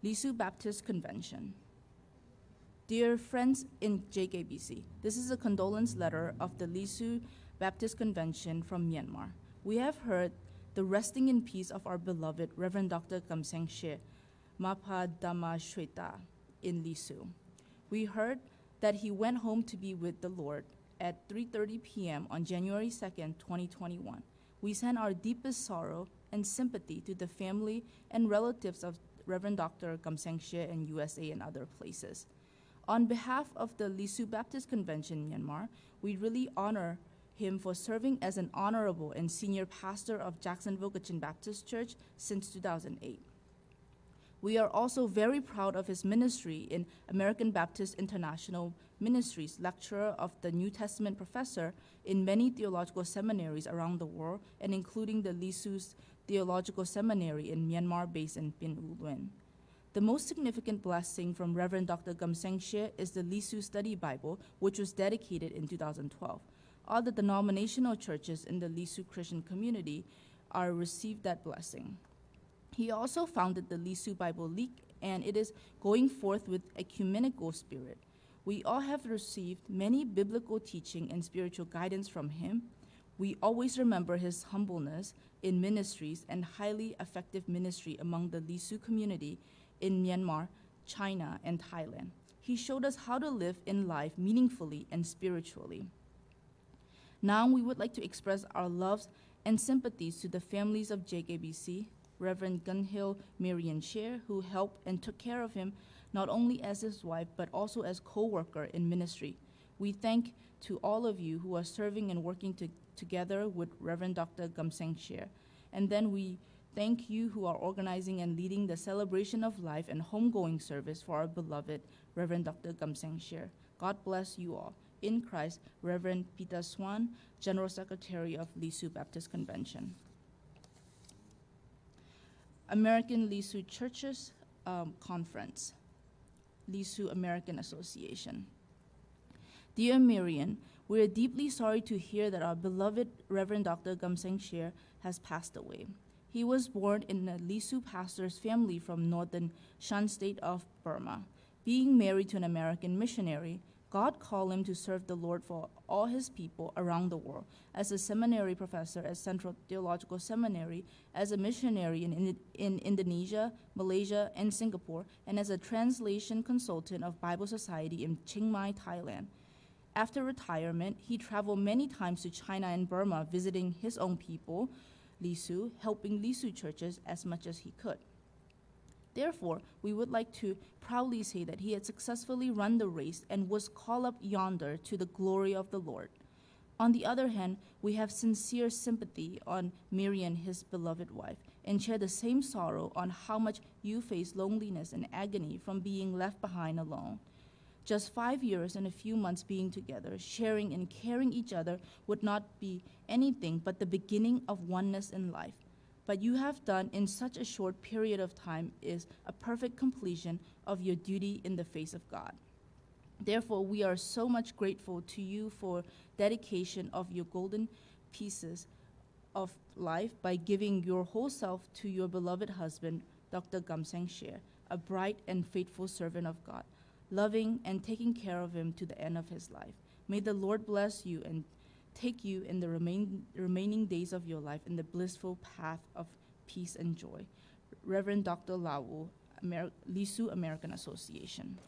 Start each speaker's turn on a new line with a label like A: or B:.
A: Lisu Baptist Convention. Dear friends in JKBC, this is a condolence letter of the Lisu Baptist Convention from Myanmar. We have heard the resting in peace of our beloved Reverend Dr. Kamseng Shwe, Mapa Dhamma Shweta in Lisu. We heard that he went home to be with the Lord at 3:30 p.m. on January 2nd, 2021. We send our deepest sorrow and sympathy to the family and relatives of Reverend Dr. Kamseng Shwe in USA and other places. On behalf of the Lisu Baptist Convention, Myanmar, we really honor him for serving as an honorable and senior pastor of Jacksonville Gachin Baptist Church since 2008. We are also very proud of his ministry in American Baptist International Ministries, lecturer of the New Testament professor in many theological seminaries around the world, and including the Lisu's Theological Seminary in Myanmar based in Pin U Luen. The most significant blessing from Reverend Dr. Kamseng Shwe is the Lisu Study Bible, which was dedicated in 2012. All the denominational churches in the Lisu Christian community are received that blessing. He also founded the Lisu Bible League, and it is going forth with ecumenical spirit. We all have received many biblical teaching and spiritual guidance from him. We always remember his humbleness in ministries and highly effective ministry among the Lisu community in Myanmar, China, and Thailand. He showed us how to live in life meaningfully and spiritually. Now we would like to express our loves and sympathies to the families of JKBC, Reverend Gunhill Marian Sher, who helped and took care of him not only as his wife, but also as co-worker in ministry. We thank to all of you who are serving and working together with Reverend Dr. Kamseng Shwe. And then we thank you who are organizing and leading the celebration of life and homegoing service for our beloved Reverend Dr. Kamseng Shwe. God bless you all. In Christ, Reverend Peter Swan, General Secretary of Lisu Baptist Convention. American Lisu Churches Conference, Lisu American Association. Dear Marian, we are deeply sorry to hear that our beloved Reverend Dr. Kamseng Shwe has passed away. He was born in a Lisu pastor's family from northern Shan state of Burma. Being married to an American missionary, God called him to serve the Lord for all his people around the world, as a seminary professor at Central Theological Seminary, as a missionary in Indonesia, Malaysia, and Singapore, and as a translation consultant of Bible Society in Chiang Mai, Thailand. After retirement, he traveled many times to China and Burma, visiting his own people, Lisu, helping Lisu churches as much as he could. Therefore, we would like to proudly say that he had successfully run the race and was called up yonder to the glory of the Lord. On the other hand, we have sincere sympathy on Marian, his beloved wife, and share the same sorrow on how much you face loneliness and agony from being left behind alone. Just 5 years and a few months being together, sharing and caring each other would not be anything but the beginning of oneness in life. But you have done in such a short period of time is a perfect completion of your duty in the face of God. Therefore, we are so much grateful to you for dedication of your golden pieces of life by giving your whole self to your beloved husband, Dr. Kamseng Shwe, a bright and faithful servant of God, loving and taking care of him to the end of his life. May the Lord bless you and take you in the remaining days of your life in the blissful path of peace and joy. Reverend Dr. Lau, Lisu American Association.